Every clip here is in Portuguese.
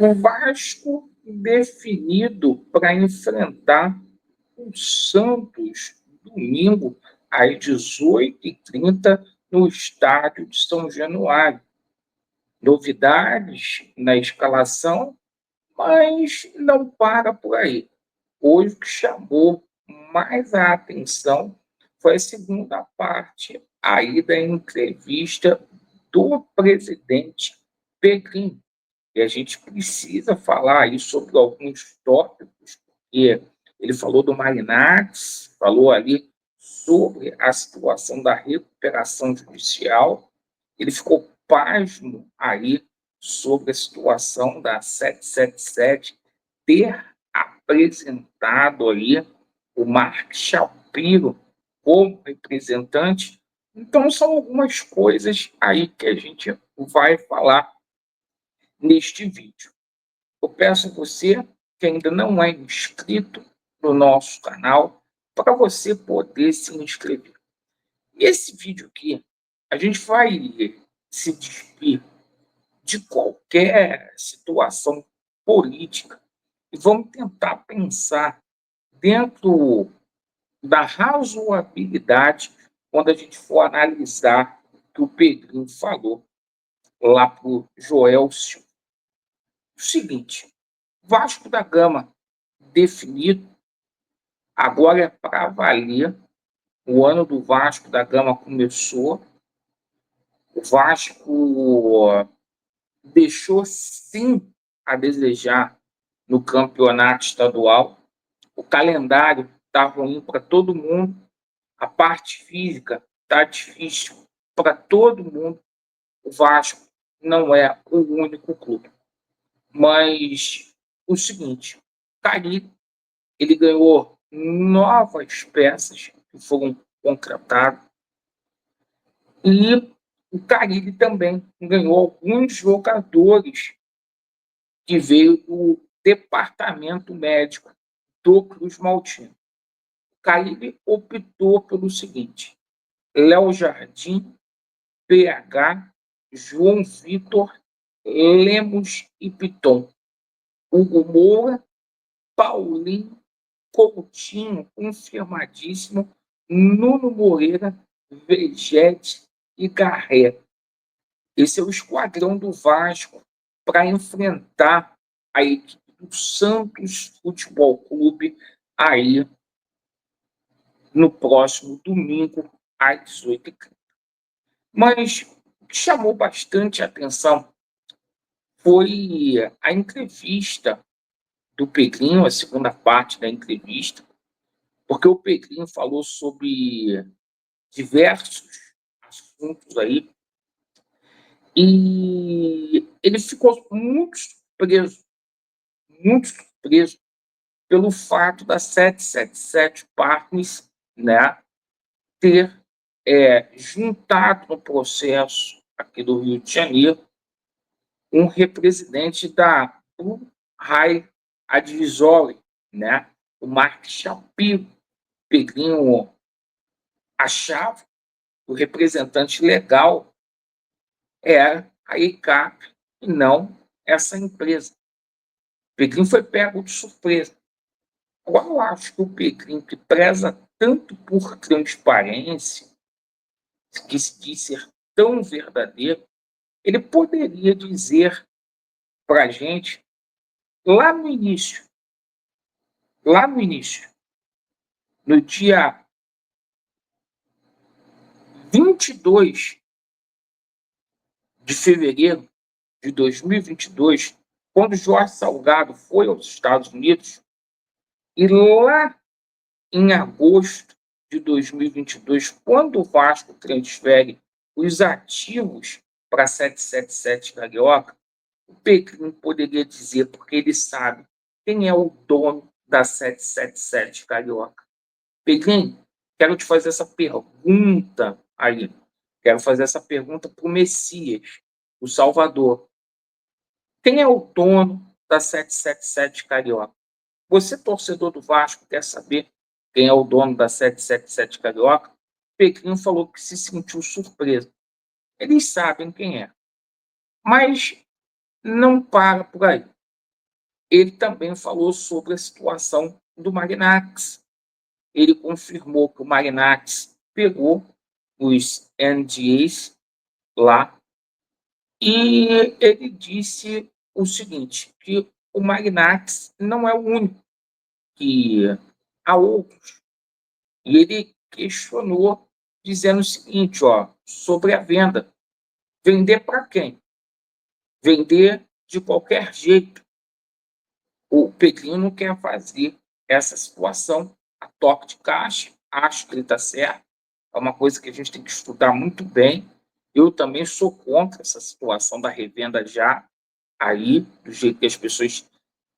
O Vasco definido para enfrentar o Santos domingo às 18h30 no estádio de São Januário. Novidades na escalação, mas não para por aí. Hoje o que chamou mais a atenção foi a segunda parte aí da entrevista do presidente Pedrinho. E a gente precisa falar aí sobre alguns tópicos, porque ele falou do Marinax, falou ali sobre a situação da recuperação judicial, ele ficou pasmo aí sobre a situação da 777 ter apresentado aí o Mark Shapiro como representante. Então, são algumas coisas aí que a gente vai falar neste vídeo. Eu peço a você que ainda não é inscrito no nosso canal, para você poder se inscrever. E esse vídeo aqui, a gente vai se despir de qualquer situação política e vamos tentar pensar dentro da razoabilidade quando a gente for analisar o que o Pedrinho falou lá para o Joelcio. O seguinte, Vasco da Gama definido, agora é para valer. O ano do Vasco da Gama começou. O Vasco deixou sim a desejar no campeonato estadual. O calendário está ruim para todo mundo. A parte física está difícil para todo mundo. O Vasco não é o único clube. Mas o seguinte, o Carille, ele ganhou novas peças que foram contratadas e o Carille também ganhou alguns jogadores que veio do departamento médico do Cruz Maltino. O Carille optou pelo seguinte: Léo Jardim, PH, João Vitor, Lemos e Piton, Hugo Moura, Paulinho, Coutinho, confirmadíssimo, Nuno Moreira, Vegete e Garré. Esse é o esquadrão do Vasco para enfrentar a equipe do Santos Futebol Clube aí no próximo domingo às 18h30. Mas o que chamou bastante atenção foi a entrevista do Pedrinho, a segunda parte da entrevista, porque o Pedrinho falou sobre diversos assuntos aí e ele ficou muito surpreso pelo fato da 777 Partners, né, ter juntado no processo aqui do Rio de Janeiro um representante da Blue High Advisory, né, o Mark Shapiro. Pedrinho achava que o representante legal era a ICAP e não essa empresa. O Pedrinho foi pego de surpresa. Agora, eu acho que o Pedrinho, que preza tanto por transparência, que se diz ser tão verdadeiro, ele poderia dizer para a gente, lá no início, no dia 22 de fevereiro de 2022, quando Jorge Salgado foi aos Estados Unidos, e lá em agosto de 2022, quando o Vasco transfere os ativos para a 777 Carioca, o Pedrinho poderia dizer, porque ele sabe quem é o dono da 777 Carioca. Pedrinho, quero te fazer essa pergunta aí. Quero fazer essa pergunta para o Messias, o Salvador. Quem é o dono da 777 Carioca? Você, torcedor do Vasco, quer saber quem é o dono da 777 Carioca? O Pedrinho falou que se sentiu surpreso. Eles sabem quem é. Mas não para por aí. ele também falou sobre a situação do Marinakis. Ele confirmou que o Marinakis pegou os NDAs lá e ele disse o seguinte, que o Marinakis não é o único, que há outros. E ele questionou, dizendo o seguinte, sobre a venda. Vender para quem? Vender de qualquer jeito. O Pedrinho quer fazer essa situação a toque de caixa. Acho que ele está certo. É uma coisa que a gente tem que estudar muito bem. Eu também sou contra essa situação da revenda já aí, do jeito que as pessoas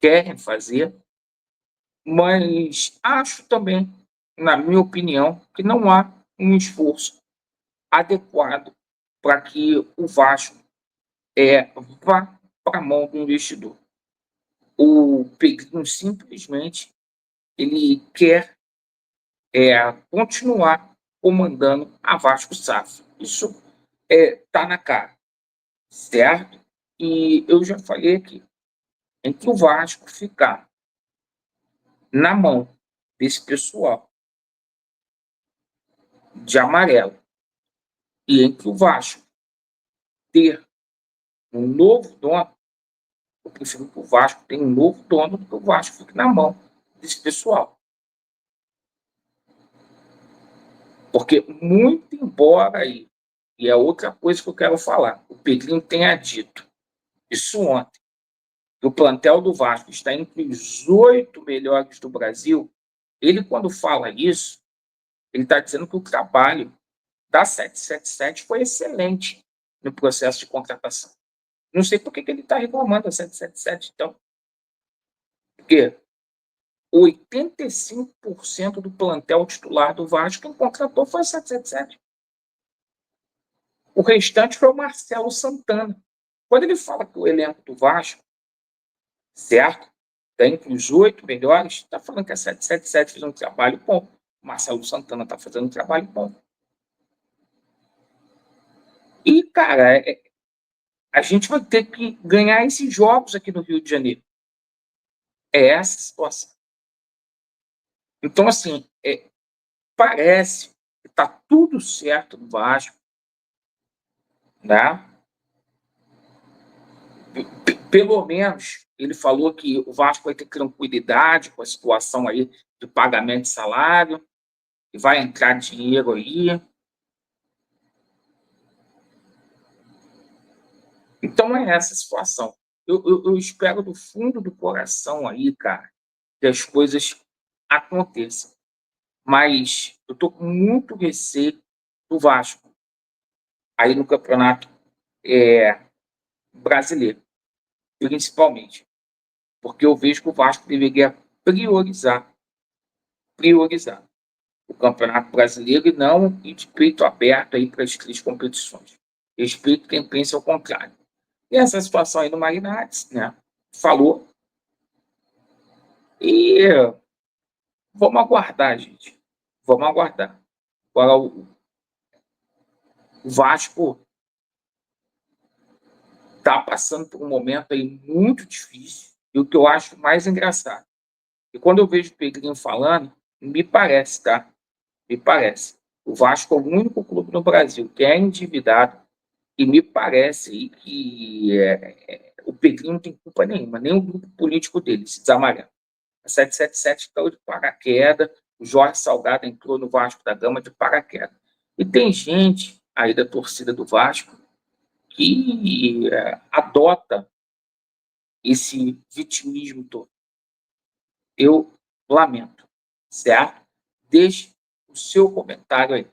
querem fazer. Mas acho também, na minha opinião, que não há um esforço adequado para que o Vasco vá para a mão do investidor. O Pedrinho simplesmente ele quer continuar comandando a Vasco SAF. Isso está na cara, certo? E eu já falei aqui, entre o Vasco ficar na mão desse pessoal de amarelo e entre o Vasco ter um novo dono, eu prefiro que o Vasco tenha um novo dono do que o Vasco fique na mão desse pessoal. Porque, muito embora aí, e é outra coisa que eu quero falar, o Pedrinho tenha dito isso ontem, que o plantel do Vasco está entre os 8 melhores do Brasil, ele, quando fala isso, ele está dizendo que o trabalho da 777 foi excelente no processo de contratação. Não sei por que ele está reclamando da 777, então. Porque 85% do plantel titular do Vasco quem contratou foi a 777. O restante foi o Marcelo Santana. Quando ele fala que o elenco do Vasco, certo? Está entre os 8 melhores, está falando que a 777 fez um trabalho bom. O Marcelo Santana está fazendo um trabalho bom. E, cara, a gente vai ter que ganhar esses jogos aqui no Rio de Janeiro. É essa a situação. Então, assim, parece que está tudo certo no Vasco, né? Pelo menos ele falou que o Vasco vai ter tranquilidade com a situação aí de pagamento de salário, e vai entrar dinheiro aí. Então é essa a situação. Eu espero do fundo do coração aí, cara, que as coisas aconteçam. Mas eu estou com muito receio do Vasco aí no Campeonato Brasileiro, principalmente. Porque eu vejo que o Vasco deveria priorizar o Campeonato Brasileiro e não ir de peito aberto aí para as 3 competições. Respeito quem pensa ao contrário. E essa situação aí no Marinakis, né? Falou. E vamos aguardar, gente. Vamos aguardar. Agora, o Vasco está passando por um momento aí muito difícil. E o que eu acho mais engraçado, e quando eu vejo o Pedrinho falando, me parece, tá? Me parece. O Vasco é o único clube no Brasil que é endividado e me parece que o Pedrinho não tem culpa nenhuma, nem o grupo político dele, se desamarelo. A 777 caiu de paraquedas, o Jorge Salgado entrou no Vasco da Gama de paraquedas. E tem gente aí da torcida do Vasco que adota esse vitimismo todo. Eu lamento, certo? Deixe o seu comentário aí.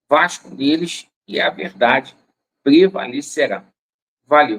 Vasco deles e a verdade prevalecerá. Valeu.